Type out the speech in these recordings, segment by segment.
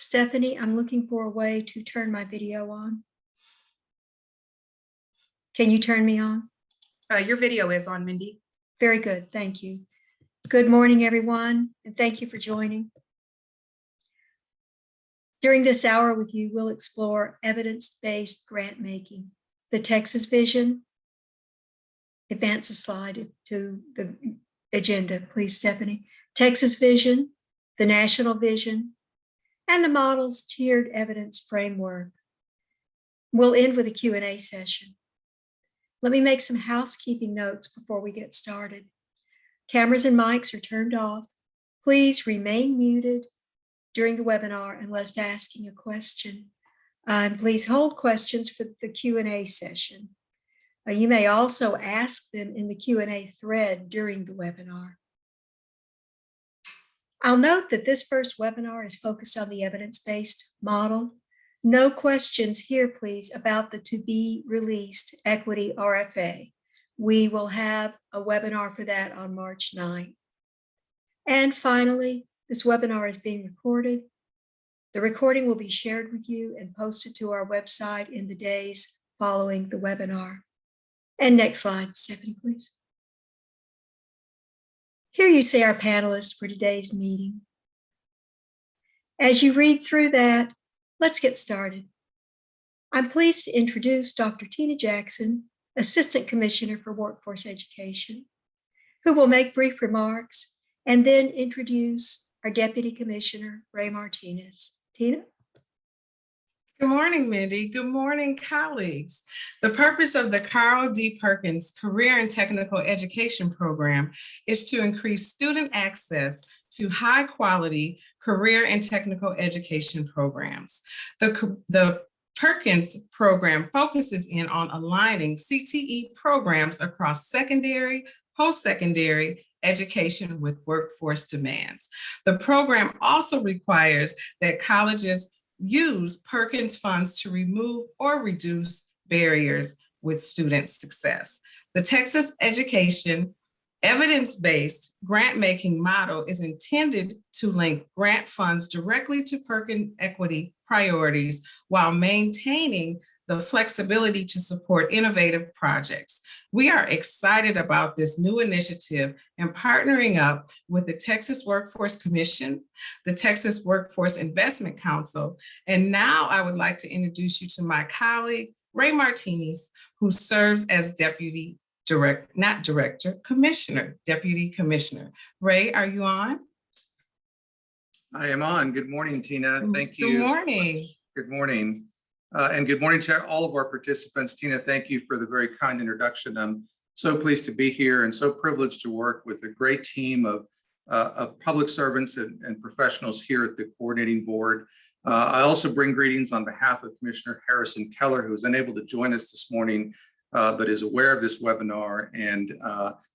Stephanie, I'm looking for a way to turn my video on. Can you turn me on? Your video is on, Mindy. Very good, thank you. Good morning, everyone, and thank you for joining. During this hour with you, we'll explore evidence-based grant making, the Texas vision. Advance a slide to the agenda, please, Stephanie. Texas vision, the national vision, and the model's tiered evidence framework. We'll end with a Q&A session. Let me make some housekeeping notes before we get started. Cameras and mics are turned off. Please remain muted during the webinar unless asking a question. Please hold questions for the Q&A session. You may also ask them in the Q&A thread during the webinar. I'll note that this first webinar is focused on the evidence-based model. No questions here, please, about the to-be-released equity RFA. We will have a webinar for that on March 9th. And finally, this webinar is being recorded. The recording will be shared with you and posted to our website in the days following the webinar. And next slide, Stephanie, please. Here you see our panelists for today's meeting. As you read through that, let's get started. I'm pleased to introduce Dr. Tina Jackson, Assistant Commissioner for Workforce Education, who will make brief remarks and then introduce our Deputy Commissioner, Ray Martinez. Tina? Good morning, Mindy. Good morning, colleagues. The purpose of the Carl D. Perkins Career and Technical Education Program is to increase student access to high-quality career and technical education programs. The Perkins program focuses in on aligning CTE programs across secondary, post-secondary education with workforce demands. The program also requires that colleges use Perkins funds to remove or reduce barriers with student success. The Texas Education evidence-based grant-making model is intended to link grant funds directly to Perkins equity priorities while maintaining the flexibility to support innovative projects. We are excited about this new initiative and partnering up with the Texas Workforce Commission, the Texas Workforce Investment Council, and now I would like to introduce you to my colleague, Ray Martinez, who serves as Deputy Deputy Commissioner. Ray, are you on? I am on. Good morning, Tina. Thank you. Good morning. Good morning. And good morning to all of our participants. Tina, thank you for the very kind introduction. I'm so pleased to be here and so privileged to work with a great team of public servants and professionals here at the coordinating board. I also bring greetings on behalf of Commissioner Harrison Keller, who is unable to join us this morning, but is aware of this webinar and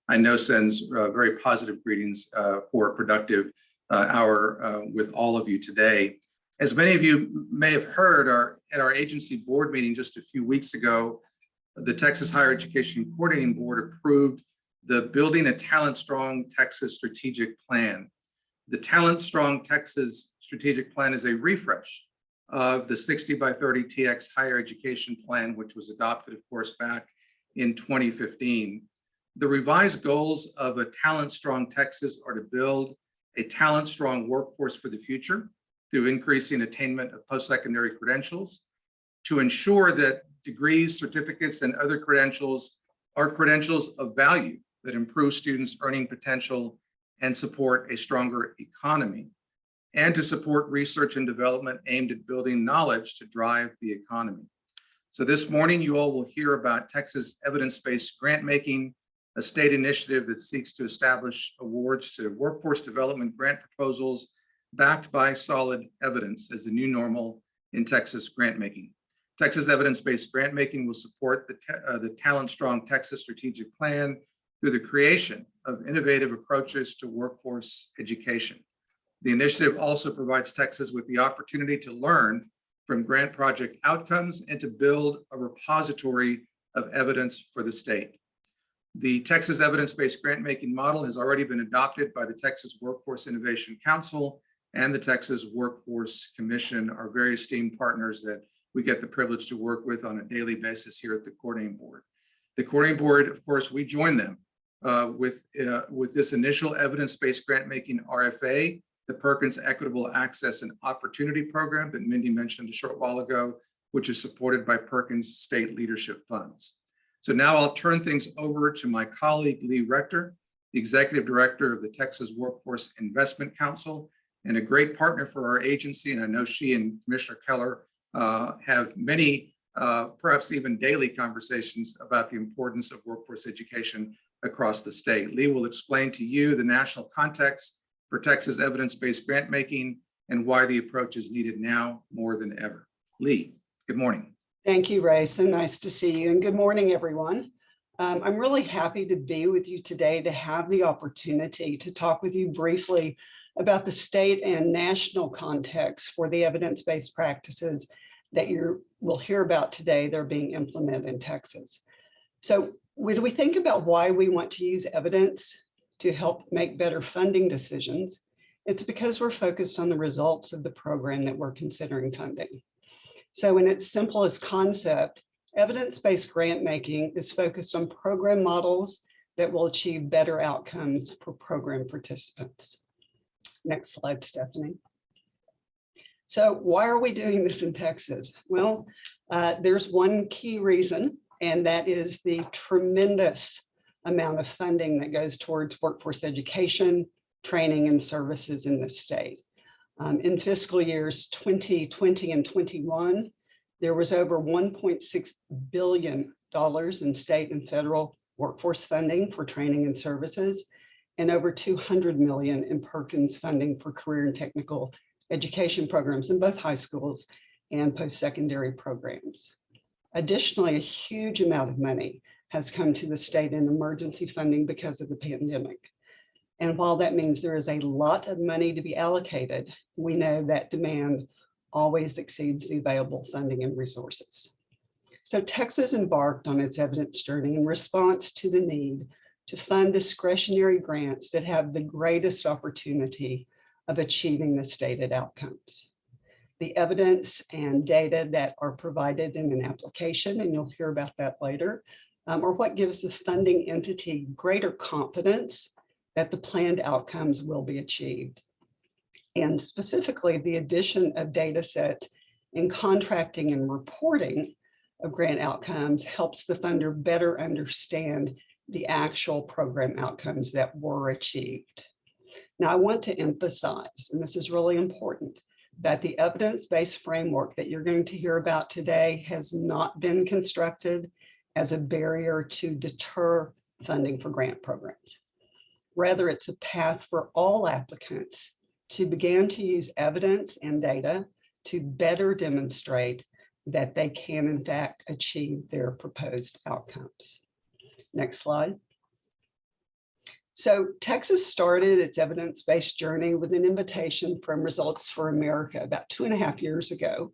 I know sends very positive greetings for a productive hour with all of you today. As many of you may have heard, at our agency board meeting just a few weeks ago, the Texas Higher Education Coordinating Board approved the Building a Talent Strong Texas Strategic Plan. The Talent Strong Texas Strategic Plan is a refresh of the 60 by 30 TX Higher Education Plan, which was adopted, of course, back in 2015. The revised goals of a Talent Strong Texas are to build a talent strong workforce for the future through increasing attainment of post-secondary credentials, to ensure that degrees, certificates, and other credentials are credentials of value that improve students' earning potential and support a stronger economy, and to support research and development aimed at building knowledge to drive the economy. So this morning, you all will hear about Texas evidence-based grant making, a state initiative that seeks to establish awards to workforce development grant proposals backed by solid evidence as the new normal in Texas grant making. Texas evidence-based grant making will support the Talent Strong Texas Strategic Plan through the creation of innovative approaches to workforce education. The initiative also provides Texas with the opportunity to learn from grant project outcomes and to build a repository of evidence for the state. The Texas evidence-based grant making model has already been adopted by the Texas Workforce Innovation Council and the Texas Workforce Commission are very esteemed partners that we get the privilege to work with on a daily basis here at the Coordinating Board. The Coordinating Board, of course, we join them with this initial evidence-based grant-making RFA, the Perkins Equitable Access and Opportunity Program that Mindy mentioned a short while ago, which is supported by Perkins State Leadership Funds. So now I'll turn things over to my colleague, Lee Rector, the Executive Director of the Texas Workforce Investment Council, and a great partner for our agency. And I know she and Commissioner Keller have many, perhaps even daily conversations about the importance of workforce education across the state. Lee will explain to you the national context for Texas evidence-based grant making and why the approach is needed now more than ever. Lee, good morning. Thank you, Ray. So nice to see you, and good morning, everyone. I'm really happy to be with you today to have the opportunity to talk with you briefly about the state and national context for the evidence-based practices that you will hear about today. They're being implemented in Texas. So when we think about why we want to use evidence to help make better funding decisions, it's because we're focused on the results of the program that we're considering funding. So in its simplest concept, evidence-based grant making is focused on program models that will achieve better outcomes for program participants. Next slide, Stephanie. So why are we doing this in Texas? Well, there's one key reason, and that is the tremendous amount of funding that goes towards workforce education, training, and services in this state. In fiscal years 2020 and 21, there was over $1.6 billion in state and federal workforce funding for training and services, and over $200 million in Perkins funding for career and technical education programs in both high schools and post-secondary programs. Additionally, a huge amount of money has come to the state in emergency funding because of the pandemic. And while that means there is a lot of money to be allocated, we know that demand always exceeds the available funding and resources. So Texas embarked on its evidence journey in response to the need to fund discretionary grants that have the greatest opportunity of achieving the stated outcomes. The evidence and data that are provided in an application, and you'll hear about that later, are what gives the funding entity greater confidence that the planned outcomes will be achieved. And specifically, the addition of data sets in contracting and reporting of grant outcomes helps the funder better understand the actual program outcomes that were achieved. Now, I want to emphasize, and this is really important, that the evidence-based framework that you're going to hear about today has not been constructed as a barrier to deter funding for grant programs. Rather, it's a path for all applicants to begin to use evidence and data to better demonstrate that they can, in fact, achieve their proposed outcomes. Next slide. So Texas started its evidence-based journey with an invitation from Results for America about 2.5 years ago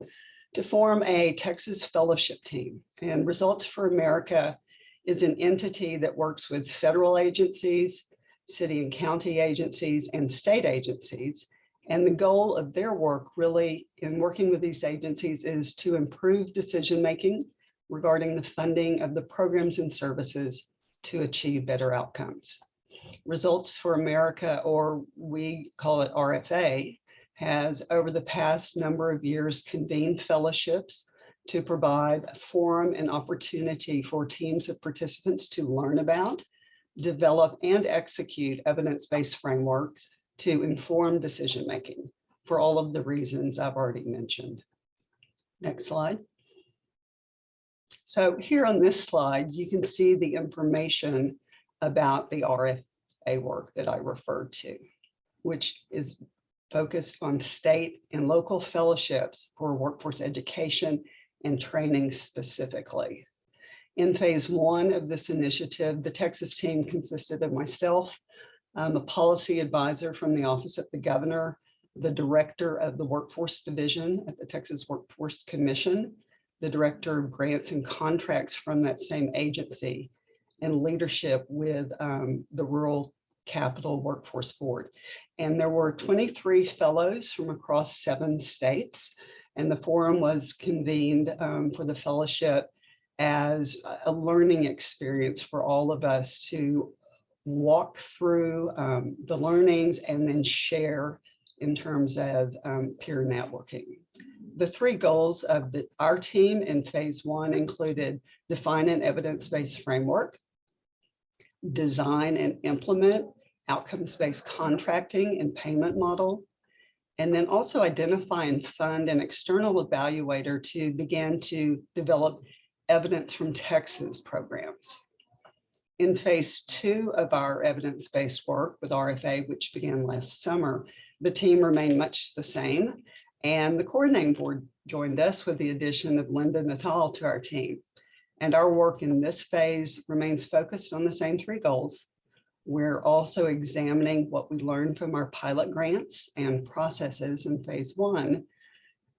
to form a Texas fellowship team. And Results for America is an entity that works with federal agencies, city and county agencies, and state agencies. And the goal of their work really in working with these agencies is to improve decision-making regarding the funding of the programs and services to achieve better outcomes. Results for America, or we call it RFA, has over the past number of years convened fellowships to provide a forum and opportunity for teams of participants to learn about, develop, and execute evidence-based frameworks to inform decision-making for all of the reasons I've already mentioned. Next slide. So here on this slide, you can see the information about the RFA work that I referred to, which is focused on state and local fellowships for workforce education and training specifically. In phase 1 of this initiative, the Texas team consisted of myself, a policy advisor from the Office of the Governor, the director of the Workforce Division at the Texas Workforce Commission, the director of grants and contracts from that same agency, and leadership with the Rural Capital Workforce Board. And there were 23 fellows from across 7 states. And the forum was convened for the fellowship as a learning experience for all of us to walk through the learnings and then share in terms of peer networking. The 3 goals of our team in phase 1 included define an evidence-based framework, design and implement outcomes-based contracting and payment model, and then also identify and fund an external evaluator to begin to develop evidence from Texas programs. In phase 2 of our evidence-based work with RFA, which began last summer, the team remained much the same, and the coordinating board joined us with the addition of Linda Natal to our team. And our work in this phase remains focused on the same 3 goals. We're also examining what we learned from our pilot grants and processes in phase 1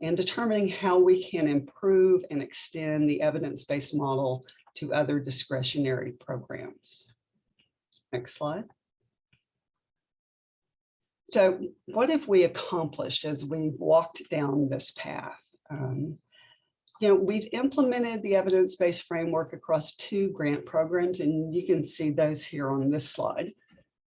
and determining how we can improve and extend the evidence-based model to other discretionary programs. Next slide. So what have we accomplished as we walked down this path? We've implemented the evidence-based framework across 2 grant programs, and you can see those here on this slide.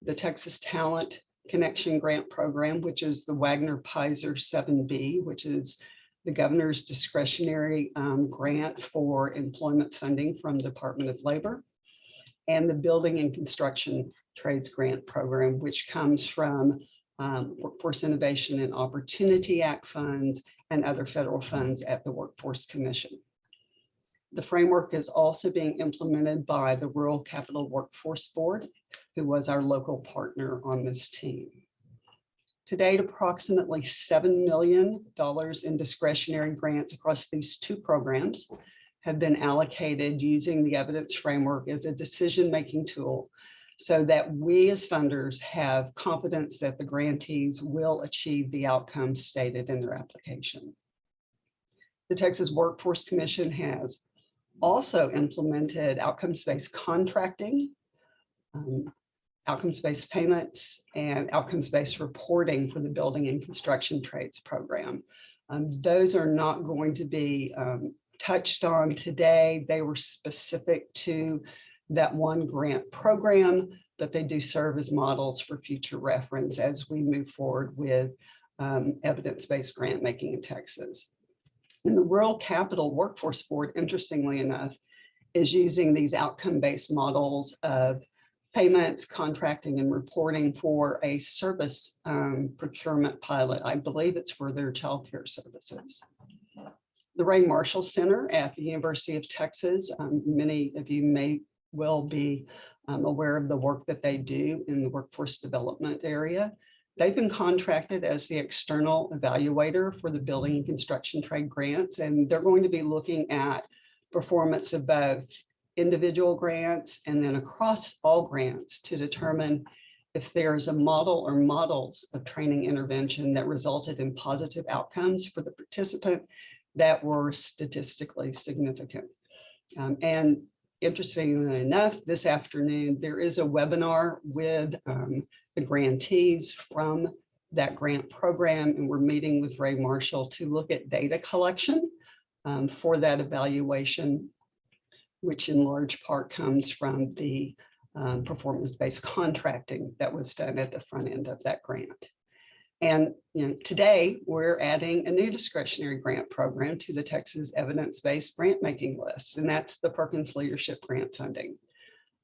The Texas Talent Connection Grant Program, which is the Wagner-Pizer 7B, which is the governor's discretionary grant for employment funding from the Department of Labor, and the Building and Construction Trades Grant Program, which comes from Workforce Innovation and Opportunity Act funds and other federal funds at the Workforce Commission. The framework is also being implemented by the Rural Capital Workforce Board, who was our local partner on this team. To date, approximately $7 million in discretionary grants across these 2 programs have been allocated using the evidence framework as a decision-making tool so that we as funders have confidence that the grantees will achieve the outcomes stated in their application. The Texas Workforce Commission has also implemented outcomes-based contracting, outcomes-based payments, and outcomes-based reporting for the Building and Construction Trades program. Those are not going to be touched on today. They were specific to that one grant program, but they do serve as models for future reference as we move forward with evidence-based grant making in Texas. And the Rural Capital Workforce Board, interestingly enough, is using these outcome-based models of payments, contracting, and reporting for a service procurement pilot. I believe it's for their childcare services. The Ray Marshall Center at the University of Texas, many of you may well be aware of the work that they do in the workforce development area. They've been contracted as the external evaluator for the Building and Construction Trade grants, and they're going to be looking at performance of both individual grants and then across all grants to determine if there's a model or models of training intervention that resulted in positive outcomes for the participant that were statistically significant. And interestingly enough, this afternoon, there is a webinar with the grantees from that grant program, and we're meeting with Ray Marshall to look at data collection for that evaluation, which in large part comes from the performance-based contracting that was done at the front end of that grant. And today we're adding a new discretionary grant program to the Texas evidence-based grant making list, and that's the Perkins Leadership Grant Funding.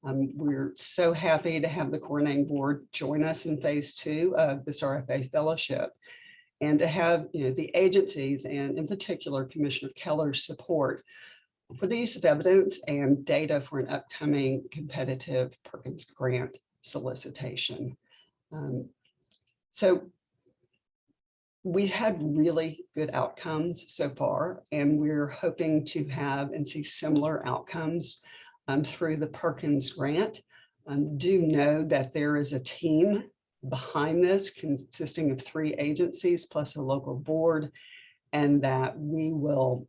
We're so happy to have the coordinating board join us in phase 2 of this RFA fellowship, and to have the agencies and in particular Commissioner Keller's support for the use of evidence and data for an upcoming competitive Perkins grant solicitation. So we've had really good outcomes so far, and we're hoping to have and see similar outcomes through the Perkins grant. Do know that there is a team behind this consisting of 3 agencies plus a local board, and that we will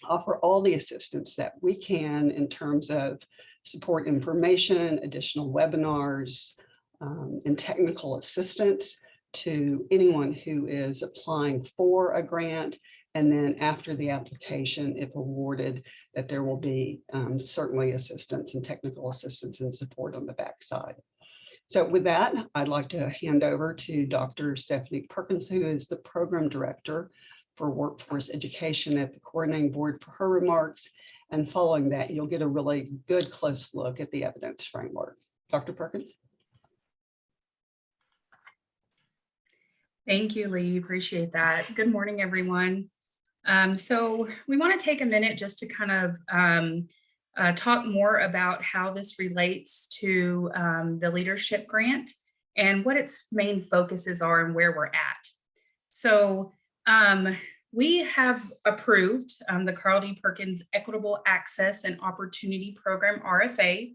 offer all the assistance that we can in terms of support information, additional webinars, and technical assistance to anyone who is applying for a grant. And then after the application, if awarded, that there will be certainly assistance and technical assistance and support on the backside. So with that, I'd like to hand over to Dr. Stephanie Perkins, who is the Program Director for Workforce Education at the Coordinating Board, for her remarks. And following that, you'll get a really good close look at the evidence framework. Dr. Perkins. Thank you, Lee. Appreciate that. Good morning, everyone. So we want to take a minute just to kind of talk more about how this relates to the leadership grant and what its main focuses are and where we're at. So we have approved the Carl D. Perkins Equitable Access and Opportunity Program, RFA,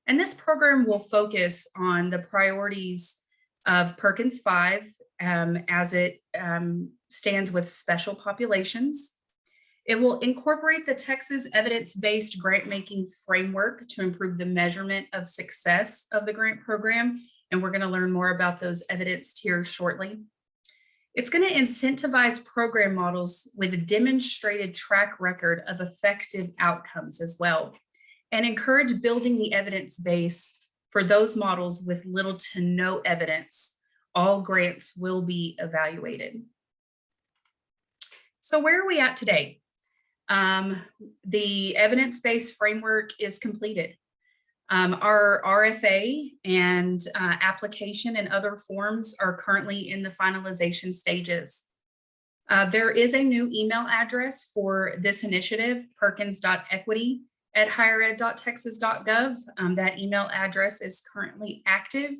and this program will focus on the priorities of Perkins 5 as it stands with special populations. It will incorporate the Texas evidence-based grant-making framework to improve the measurement of success of the grant program, and we're going to learn more about those evidence tiers shortly. It's going to incentivize program models with a demonstrated track record of effective outcomes as well, and encourage building the evidence base for those models with little to no evidence. All grants will be evaluated. So where are we at today? The evidence-based framework is completed. Our RFA and application and other forms are currently in the finalization stages. There is a new email address for this initiative, perkins.equity@highered.texas.gov. That email address is currently active,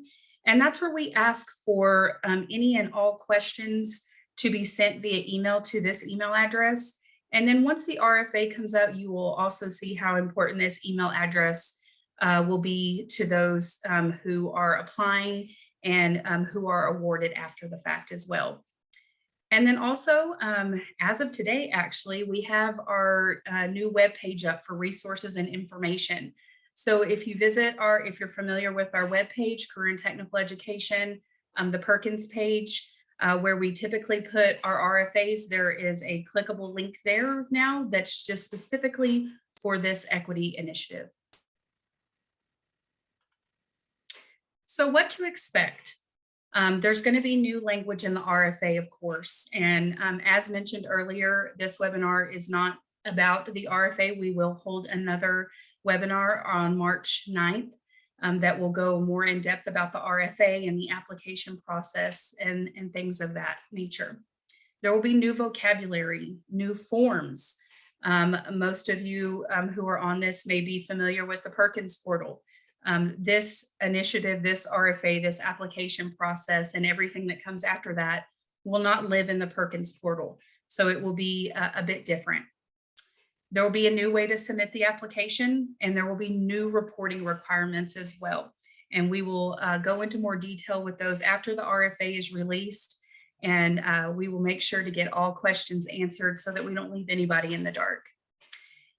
and that's where we ask for any and all questions to be sent via email to this email address. And then once the RFA comes out, you will also see how important this email address will be to those who are applying and who are awarded after the fact as well. And then also, as of today, actually, we have our new webpage up for resources and information. So if you visit if you're familiar with our webpage, Career and Technical Education, the Perkins page, where we typically put our RFAs, there is a clickable link there now that's just specifically for this equity initiative. So what to expect? There's going to be new language in the RFA, of course. And as mentioned earlier, this webinar is not about the RFA. We will hold another webinar on March 9th that will go more in depth about the RFA and the application process and things of that nature. There will be new vocabulary, new forms. Most of you who are on this may be familiar with the Perkins portal. This initiative, this RFA, this application process, and everything that comes after that will not live in the Perkins portal. So it will be a bit different. There will be a new way to submit the application, and there will be new reporting requirements as well. And we will go into more detail with those after the RFA is released, and we will make sure to get all questions answered so that we don't leave anybody in the dark.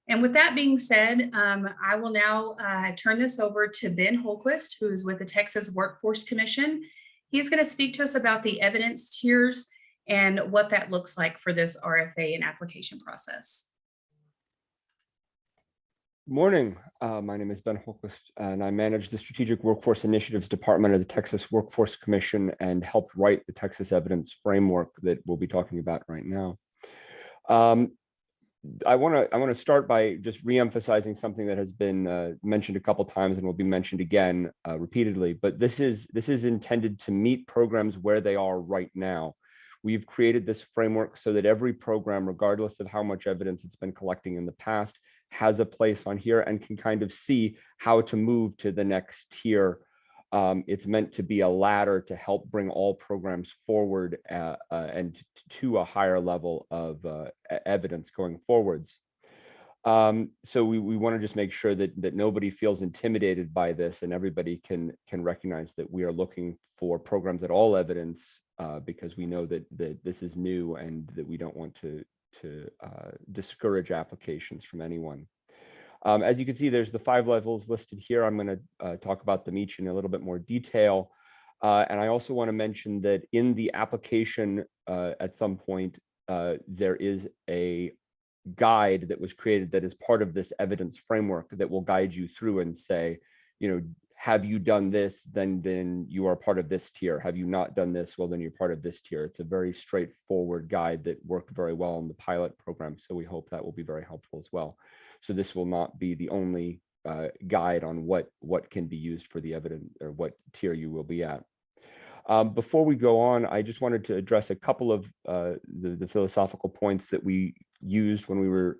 And with that being said, I will now turn this over to Ben Holquist, who is with the Texas Workforce Commission. He's going to speak to us about the evidence tiers and what that looks like for this RFA and application process. Good morning. My name is Ben Holquist, and I manage the Strategic Workforce Initiatives Department of the Texas Workforce Commission and helped write the Texas Evidence Framework that we'll be talking about right now. I want to start by just re-emphasizing something that has been mentioned a couple times and will be mentioned again repeatedly. But this is intended to meet programs where they are right now. We've created this framework so that every program, regardless of how much evidence it's been collecting in the past, has a place on here and can kind of see how to move to the next tier. It's meant to be a ladder to help bring all programs forward and to a higher level of evidence going forwards. So we want to just make sure that nobody feels intimidated by this, and everybody can recognize that we are looking for programs at all evidence because we know that this is new and that we don't want to discourage applications from anyone. As you can see, there's the 5 levels listed here. I'm going to talk about them each in a little bit more detail. And I also want to mention that in the application at some point, there is a guide that was created that is part of this evidence framework that will guide you through and say, have you done this, then you are part of this tier. Have you not done this, well, then you're part of this tier. It's a very straightforward guide that worked very well in the pilot program. So we hope that will be very helpful as well. So this will not be the only guide on what can be used for the evidence or what tier you will be at. Before we go on, I just wanted to address a couple of the philosophical points that we used when we were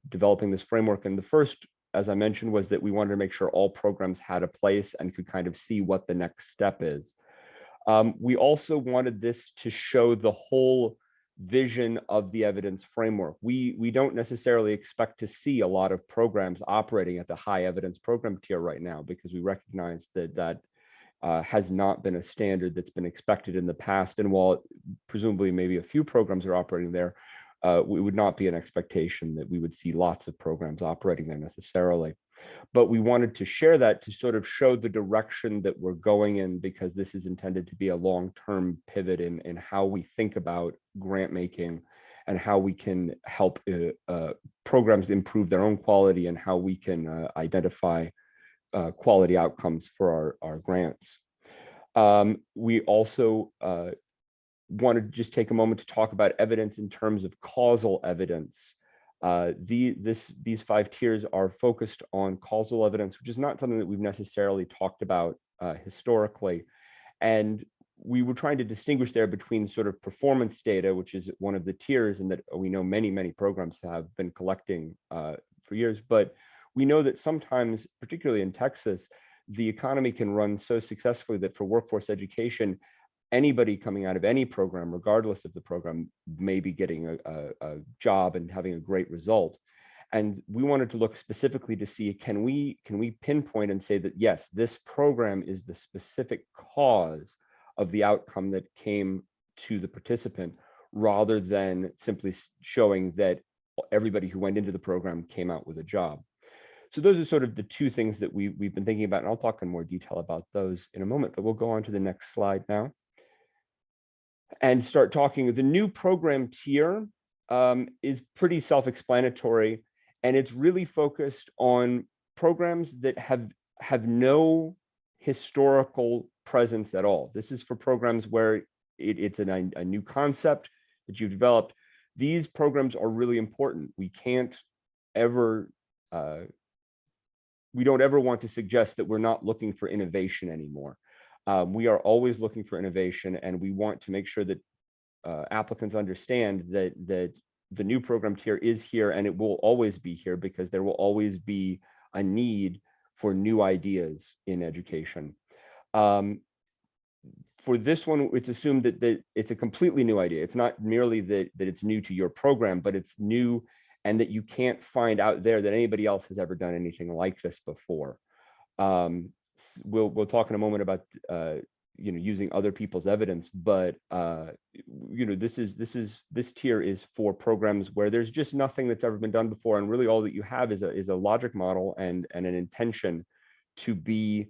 developing this framework. And the first, as I mentioned, was that we wanted to make sure all programs had a place and could kind of see what the next step is. We also wanted this to show the whole vision of the evidence framework. We don't necessarily expect to see a lot of programs operating at the high evidence program tier right now, because we recognize that has not been a standard that's been expected in the past. And while presumably maybe a few programs are operating there, it would not be an expectation that we would see lots of programs operating there necessarily. But we wanted to share that to sort of show the direction that we're going in, because this is intended to be a long-term pivot in how we think about grant making and how we can help programs improve their own quality and how we can identify quality outcomes for our grants. We also wanted to just take a moment to talk about evidence in terms of causal evidence. These 5 tiers are focused on causal evidence, which is not something that we've necessarily talked about historically. And we were trying to distinguish there between sort of performance data, which is one of the tiers, and that we know many programs have been collecting for years. But we know that sometimes, particularly in Texas, the economy can run so successfully that for workforce education, anybody coming out of any program, regardless of the program, may be getting a job and having a great result. And we wanted to look specifically to see, can we pinpoint and say that, yes, this program is the specific cause of the outcome that came to the participant, rather than simply showing that everybody who went into the program came out with a job. So those are sort of the 2 things that we've been thinking about, and I'll talk in more detail about those in a moment, but we'll go on to the next slide now and start talking. The new program tier is pretty self-explanatory, and it's really focused on programs that have no historical presence at all. This is for programs where it's a new concept that you've developed. These programs are really important. We don't ever want to suggest that we're not looking for innovation anymore. We are always looking for innovation, and we want to make sure that applicants understand that the new program tier is here, and it will always be here, because there will always be a need for new ideas in education. For this one, it's assumed that it's a completely new idea. It's not merely that it's new to your program, but it's new and that you can't find out there that anybody else has ever done anything like this before. We'll talk in a moment about using other people's evidence, but this tier is for programs where there's just nothing that's ever been done before, and really all that you have is a logic model and an intention to be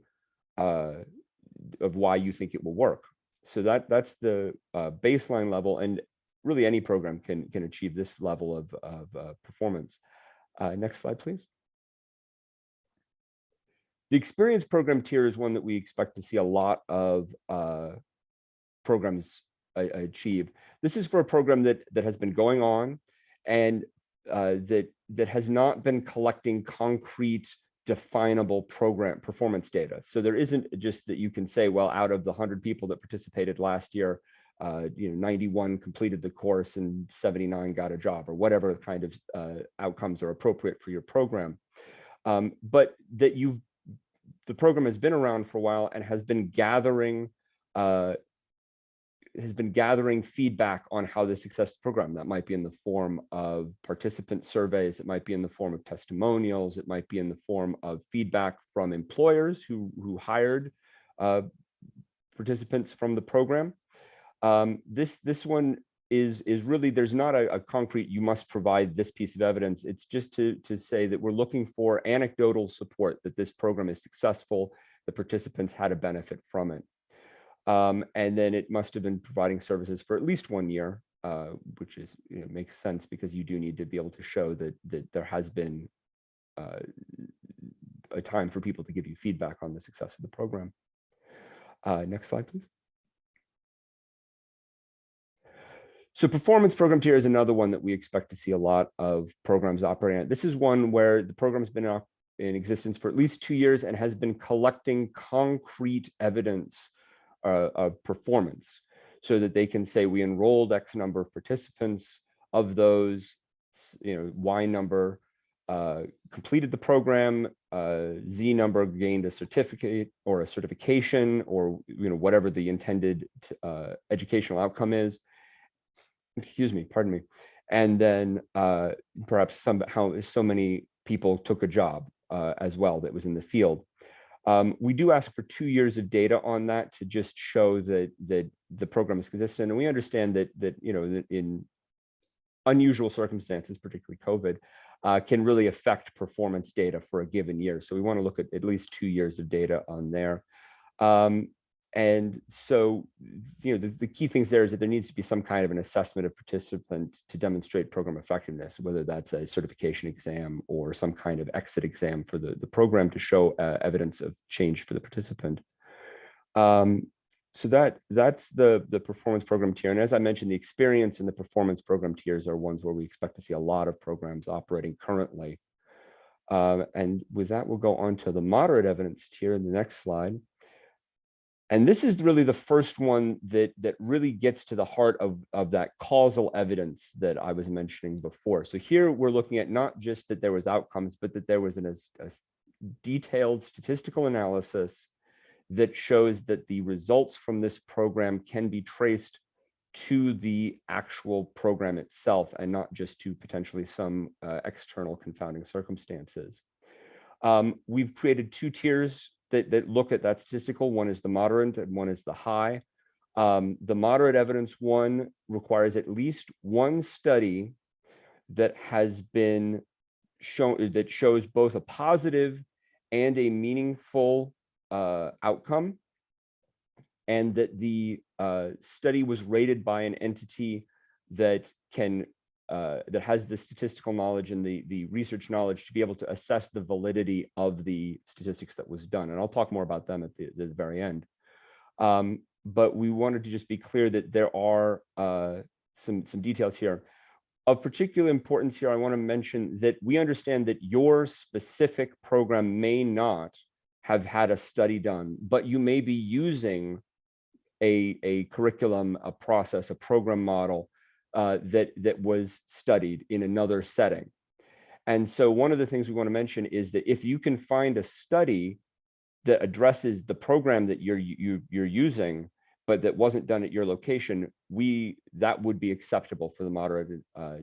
of why you think it will work. So that's the baseline level, and really any program can achieve this level of performance. Next slide, please. The experience program tier is one that we expect to see a lot of programs achieve. This is for a program that has been going on and that has not been collecting concrete, definable program performance data. So there isn't just that you can say, well, out of the 100 people that participated last year, 91 completed the course and 79 got a job, or whatever kind of outcomes are appropriate for your program. But that the program has been around for a while and has been gathering feedback on how the success of the program. That might be in the form of participant surveys, it might be in the form of testimonials, it might be in the form of feedback from employers who hired participants from the program. This one is really, there's not a concrete, you must provide this piece of evidence. It's just to say that we're looking for anecdotal support that this program is successful, the participants had a benefit from it. And then it must have been providing services for at least 1 year, which is, makes sense because you do need to be able to show that there has been a time for people to give you feedback on the success of the program. Next slide, please. So performance program tier is another one that we expect to see a lot of programs operating at. This is one where the program's been in existence for at least 2 years and has been collecting concrete evidence of performance so that they can say we enrolled X number of participants, of those, Y number completed the program, Z number gained a certificate or a certification, or whatever the intended educational outcome is. Pardon me. And then perhaps somehow so many people took a job as well that was in the field. We do ask for 2 years of data on that to just show that the program is consistent. And we understand that in unusual circumstances, particularly COVID, can really affect performance data for a given year. So we want to look at least 2 years of data on there. And so, the key things there is that there needs to be some kind of an assessment of participant to demonstrate program effectiveness, whether that's a certification exam or some kind of exit exam for the program to show evidence of change for the participant. So that's the performance program tier. And as I mentioned, the experience and the performance program tiers are ones where we expect to see a lot of programs operating currently. And with that, we'll go on to the moderate evidence tier in the next slide. And this is really the first one that really gets to the heart of that causal evidence that I was mentioning before. So here we're looking at not just that there was outcomes, but that there was a detailed statistical analysis that shows that the results from this program can be traced to the actual program itself and not just to potentially some external confounding circumstances. We've created 2 tiers that look at that statistical. One is the moderate and one is the high. The moderate evidence one requires at least one study that has been shown, that shows both a positive and a meaningful outcome, and that the study was rated by an entity that can that has the statistical knowledge and the research knowledge to be able to assess the validity of the statistics that was done. And I'll talk more about them at the very end. But we wanted to just be clear that there are some details here. Of particular importance here, I want to mention that we understand that your specific program may not have had a study done, but you may be using a curriculum, a process, a program model that was studied in another setting. And so one of the things we want to mention is that if you can find a study that addresses the program that you're using, but that wasn't done at your location, that would be acceptable for the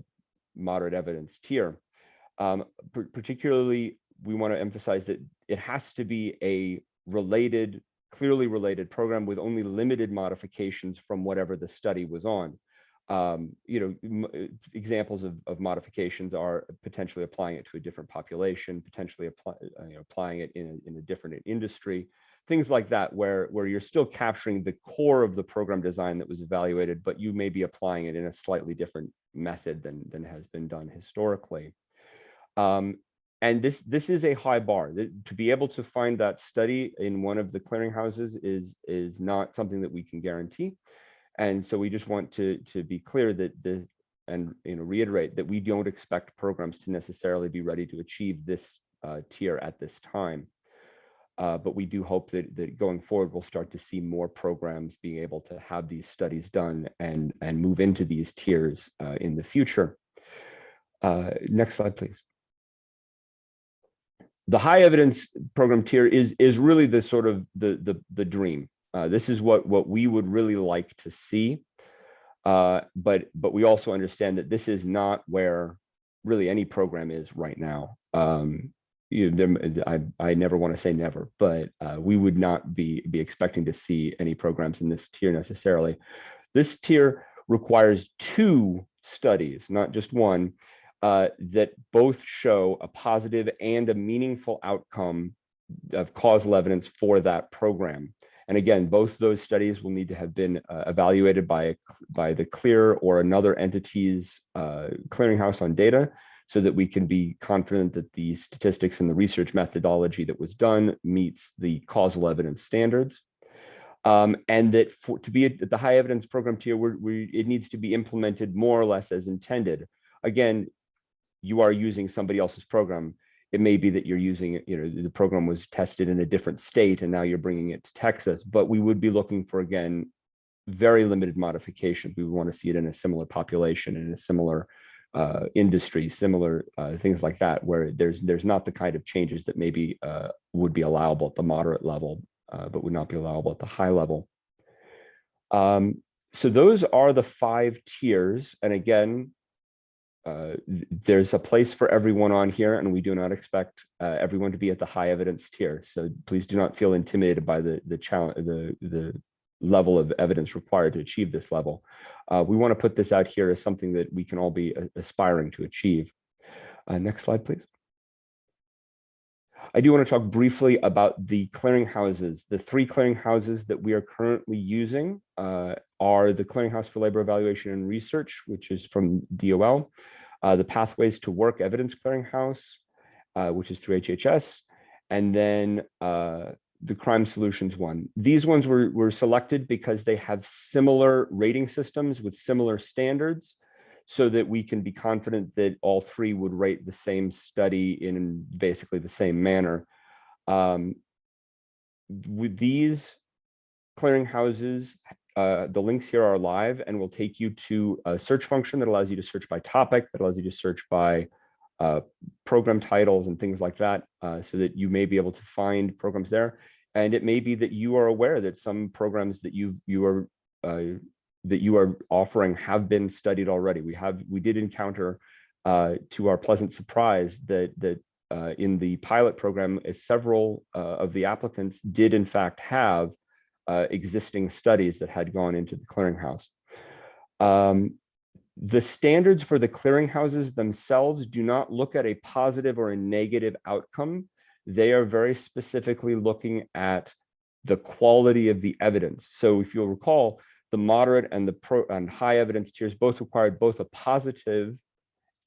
moderate evidence tier. Particularly, we want to emphasize that it has to be a clearly related program with only limited modifications from whatever the study was on. Examples of modifications are potentially applying it to a different population, potentially applying it in a different industry, things like that, where you're still capturing the core of the program design that was evaluated, but you may be applying it in a slightly different method than has been done historically. And this is a high bar. To be able to find that study in one of the clearinghouses is not something that we can guarantee. And so we just want to be clear that reiterate that we don't expect programs to necessarily be ready to achieve this tier at this time. But we do hope that going forward, we'll start to see more programs being able to have these studies done and move into these tiers in the future. Next slide, please. The high evidence program tier is really the sort of the dream. This is what we would really like to see, but we also understand that this is not where really any program is right now. I never want to say never, but we would not be expecting to see any programs in this tier necessarily. This tier requires 2 studies, not just one, that both show a positive and a meaningful outcome of causal evidence for that program. And again, both those studies will need to have been evaluated by the CLEAR or another entity's clearinghouse on data, so that we can be confident that the statistics and the research methodology that was done meets the causal evidence standards. And that to be at the high evidence program tier, it needs to be implemented more or less as intended. Again, you are using somebody else's program. It may be that you're using, the program was tested in a different state and now you're bringing it to Texas, but we would be looking for, again, very limited modification. We would want to see it in a similar population, in a similar industry, similar things like that, where there's not the kind of changes that maybe would be allowable at the moderate level, but would not be allowable at the high level. So those are the 5 tiers. And again, there's a place for everyone on here, and we do not expect everyone to be at the high evidence tier. So please do not feel intimidated by the challenge, the level of evidence required to achieve this level. We want to put this out here as something that we can all be aspiring to achieve. Next slide, please. I do want to talk briefly about the clearinghouses. The 3 clearinghouses that we are currently using are the Clearinghouse for Labor Evaluation and Research, which is from DOL, the Pathways to Work Evidence Clearinghouse, which is through HHS, and then the Crime Solutions one. These ones were selected because they have similar rating systems with similar standards, so that we can be confident that all 3 would rate the same study in basically the same manner. With these clearinghouses, the links here are live and will take you to a search function that allows you to search by topic, that allows you to search by program titles and things like that, so that you may be able to find programs there. And it may be that you are aware that some programs that you are offering have been studied already. We did encounter, to our pleasant surprise, that in the pilot program, several of the applicants did in fact have existing studies that had gone into the clearinghouse. The standards for the clearinghouses themselves do not look at a positive or a negative outcome. They are very specifically looking at the quality of the evidence. So if you'll recall, the moderate and the high evidence tiers both required both a positive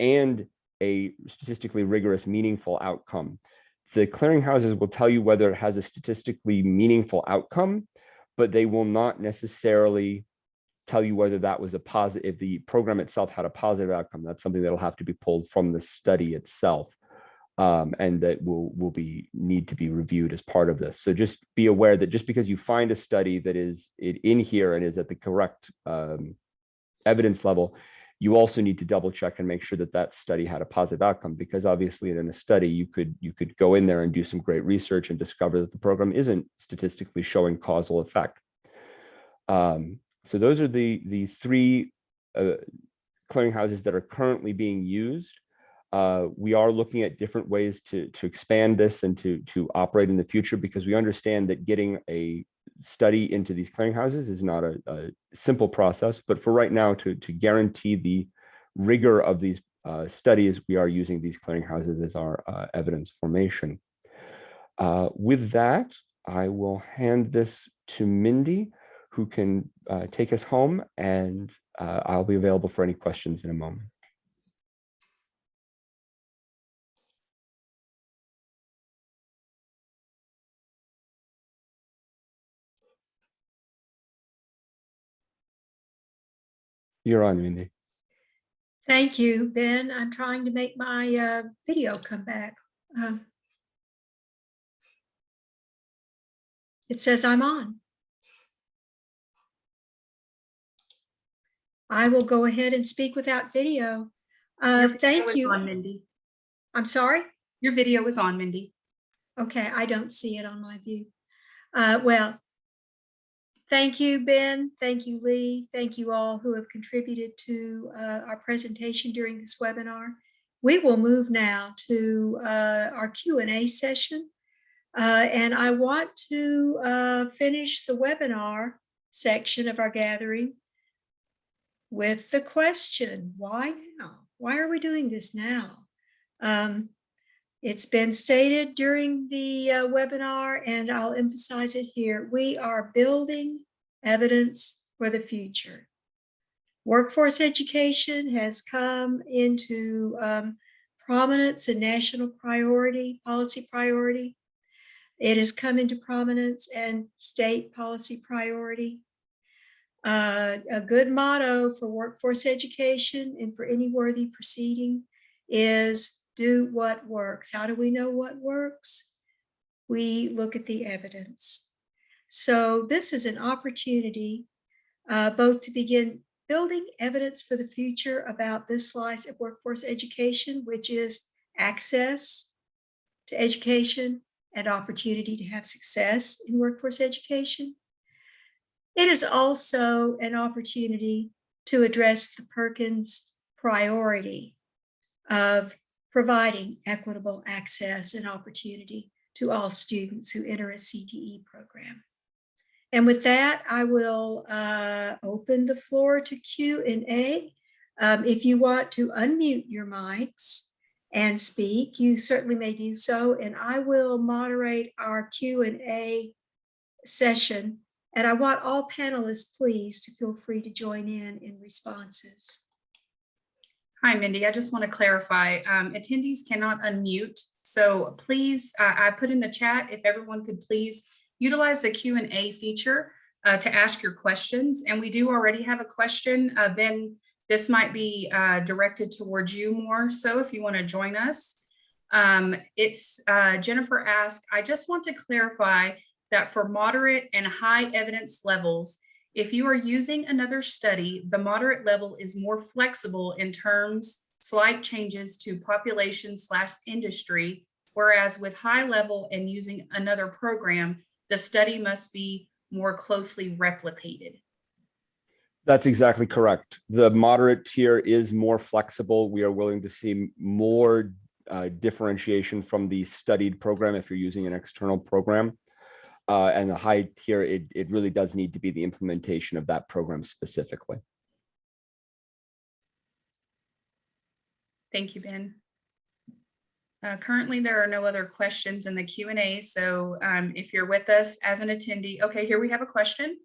and a statistically rigorous, meaningful outcome. The clearinghouses will tell you whether it has a statistically meaningful outcome, but they will not necessarily tell you whether that was a positive, if the program itself had a positive outcome. That's something that'll have to be pulled from the study itself. And that will need to be reviewed as part of this. So just be aware that just because you find a study that is in here and is at the correct evidence level, you also need to double check and make sure that that study had a positive outcome, because obviously in a study you could go in there and do some great research and discover that the program isn't statistically showing causal effect. So those are the 3 clearinghouses that are currently being used. We are looking at different ways to expand this and to operate in the future, because we understand that getting a study into these clearinghouses is not a simple process. But for right now, to guarantee the rigor of these studies, we are using these clearinghouses as our evidence formation. With that, I will hand this to Mindy, who can take us home, and I'll be available for any questions in a moment. You're on, Mindy. Thank you, Ben. I'm trying to make my video come back. It says I'm on. I will go ahead and speak without video. Thank you. On, Mindy. I'm sorry? Your video is on, Mindy. Okay, I don't see it on my view. Well, thank you, Ben. Thank you, Lee. Thank you all who have contributed to our presentation during this webinar. We will move now to our Q&A session. And I want to finish the webinar section of our gathering with the question, why now? Why are we doing this now? It's been stated during the webinar, and I'll emphasize it here. We are building evidence for the future. Workforce education has come into prominence and national priority, policy priority. It has come into prominence and state policy priority. A good motto for workforce education and for any worthy proceeding is do what works. How do we know what works? We look at the evidence. So this is an opportunity both to begin building evidence for the future about this slice of workforce education, which is access to education and opportunity to have success in workforce education. It is also an opportunity to address the Perkins priority of providing equitable access and opportunity to all students who enter a CTE program. And with that, I will open the floor to Q&A. If you want to unmute your mics and speak, you certainly may do so, and I will moderate our Q&A session. And I want all panelists, please, to feel free to join in responses. Hi, Mindy. I just want to clarify, attendees cannot unmute. So please, I put in the chat, if everyone could please utilize the Q&A feature to ask your questions. And we do already have a question. Ben, this might be directed towards you more so if you want to join us. It's Jennifer asked, I just want to clarify that for moderate and high evidence levels, if you are using another study, the moderate level is more flexible in terms, slight changes to population/industry, whereas with high level and using another program, the study must be more closely replicated. That's exactly correct. The moderate tier is more flexible. We are willing to see more differentiation from the studied program if you're using an external program. And the high tier, it really does need to be the implementation of that program specifically. Thank you, Ben. Currently, there are no other questions in the Q&A. So if you're with us as an attendee, okay, here we have a question.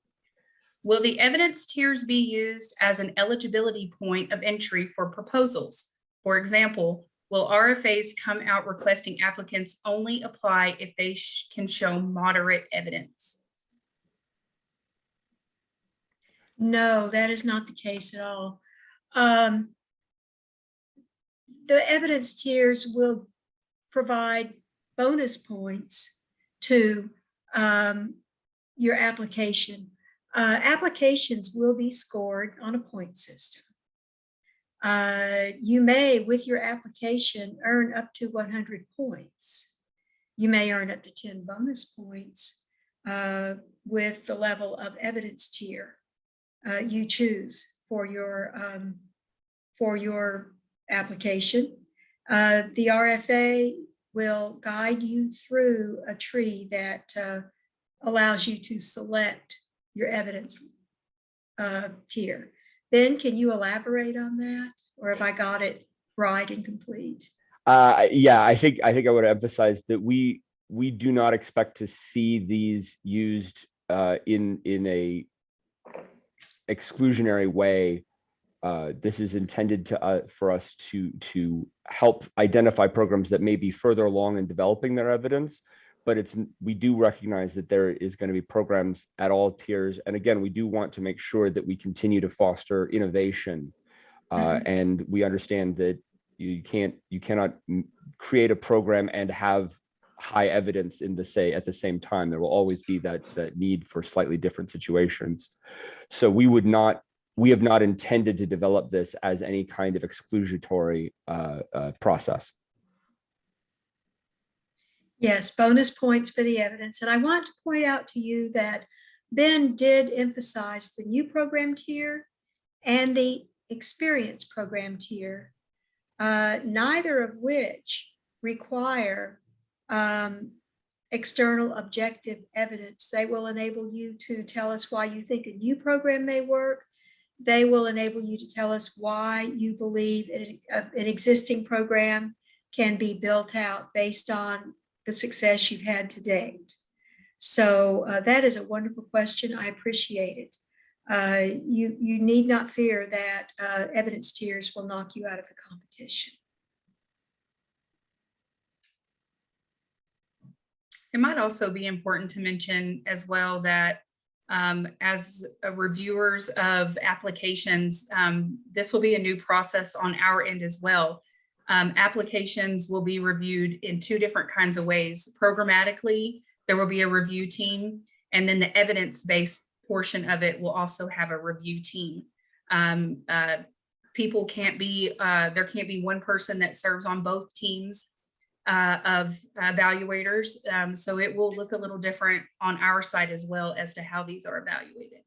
Will the evidence tiers be used as an eligibility point of entry for proposals? For example, will RFAs come out requesting applicants only apply if they can show moderate evidence? No, that is not the case at all. The evidence tiers will provide bonus points to your application. Applications will be scored on a point system. You may, with your application, earn up to 100 points. You may earn up to 10 bonus points with the level of evidence tier you choose for your application. The RFA will guide you through a tree that allows you to select your evidence tier. Ben, can you elaborate on that, or have I got it right and complete? Yeah, I think I would emphasize that we do not expect to see these used in a exclusionary way. This is intended for us to help identify programs that may be further along in developing their evidence, but we do recognize that there is going to be programs at all tiers. And again, we do want to make sure that we continue to foster innovation. And we understand that you cannot create a program and have high evidence at the same time. There will always be that need for slightly different situations. So we have not intended to develop this as any kind of exclusionary process. Yes, bonus points for the evidence. And I want to point out to you that Ben did emphasize the new program tier and the experience program tier, neither of which require external objective evidence. They will enable you to tell us why you think a new program may work. They will enable you to tell us why you believe an existing program can be built out based on the success you've had to date. So that is a wonderful question. I appreciate it. You need not fear that evidence tiers will knock you out of the competition. It might also be important to mention as well that as reviewers of applications, this will be a new process on our end as well. Applications will be reviewed in two different kinds of ways. Programmatically, there will be a review team, and then the evidence-based portion of it will also have a review team. People can't be, there can't be one person that serves on both teams of evaluators. So it will look a little different on our side as well as to how these are evaluated.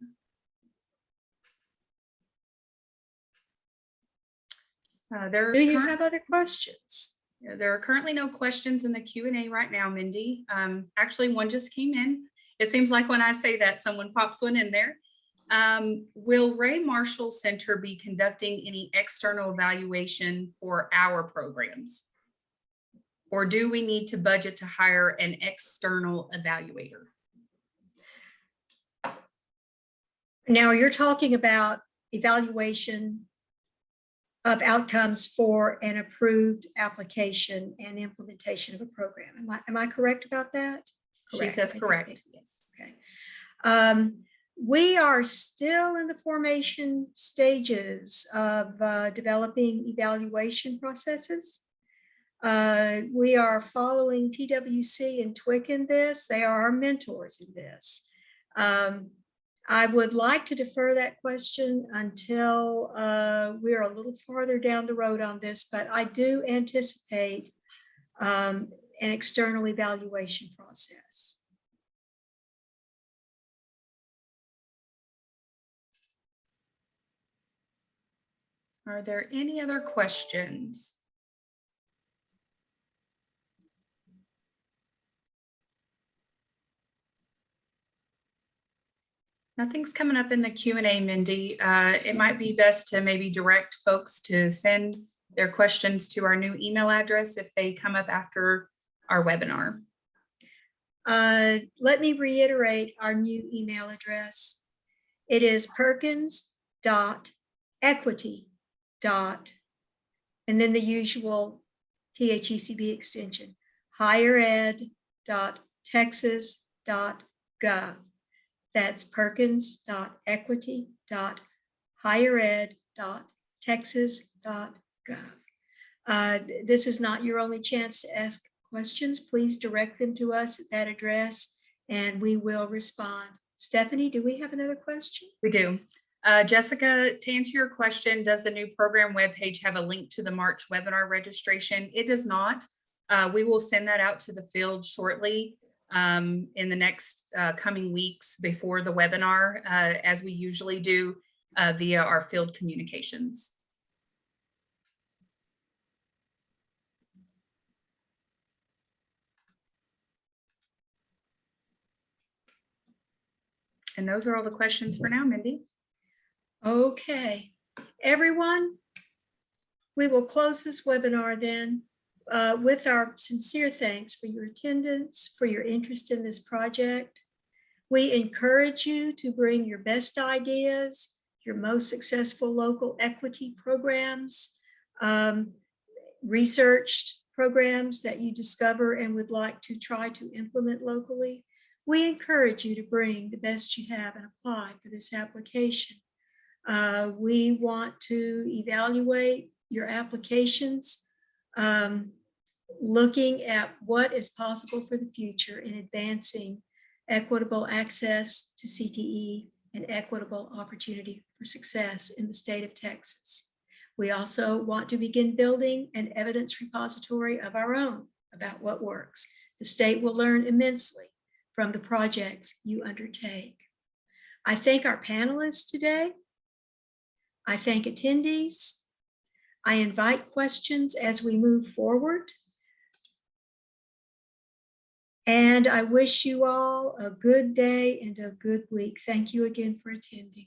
Do you have other questions? There are currently no questions in the Q&A right now, Mindy. Actually, one just came in. It seems like when I say that, someone pops one in there. Will Ray Marshall Center be conducting any external evaluation for our programs? Or do we need to budget to hire an external evaluator? Now you're talking about evaluation of outcomes for an approved application and implementation of a program. Am I correct about that? She says correct. Yes. Okay. We are still in the formation stages of developing evaluation processes. We are following TWC and TWIC in this. They are our mentors in this. I would like to defer that question until we're a little farther down the road on this, but I do anticipate an external evaluation process. Are there any other questions? Nothing's coming up in the Q&A, Mindy. It might be best to maybe direct folks to send their questions to our new email address if they come up after our webinar. Let me reiterate our new email address. It is perkins.equity. And then the usual THECB extension, highered.texas.gov. That's perkins.equity.highered.texas.gov. This is not your only chance to ask questions. Please direct them to us at that address and we will respond. Stephanie, do we have another question? We do. Jessica, to answer your question, does the new program webpage have a link to the March webinar registration? It does not. We will send that out to the field shortly in the next coming weeks before the webinar, as we usually do via our field communications. And those are all the questions for now, Mindy. Okay, everyone, we will close this webinar then with our sincere thanks for your attendance, for your interest in this project. We encourage you to bring your best ideas, your most successful local equity programs, researched programs that you discover and would like to try to implement locally. We encourage you to bring the best you have and apply for this application. We want to evaluate your applications, looking at what is possible for the future in advancing equitable access to CTE and equitable opportunity for success in the state of Texas. We also want to begin building an evidence repository of our own about what works. The state will learn immensely from the projects you undertake. I thank our panelists today. I thank attendees. I invite questions as we move forward. And I wish you all a good day and a good week. Thank you again for attending.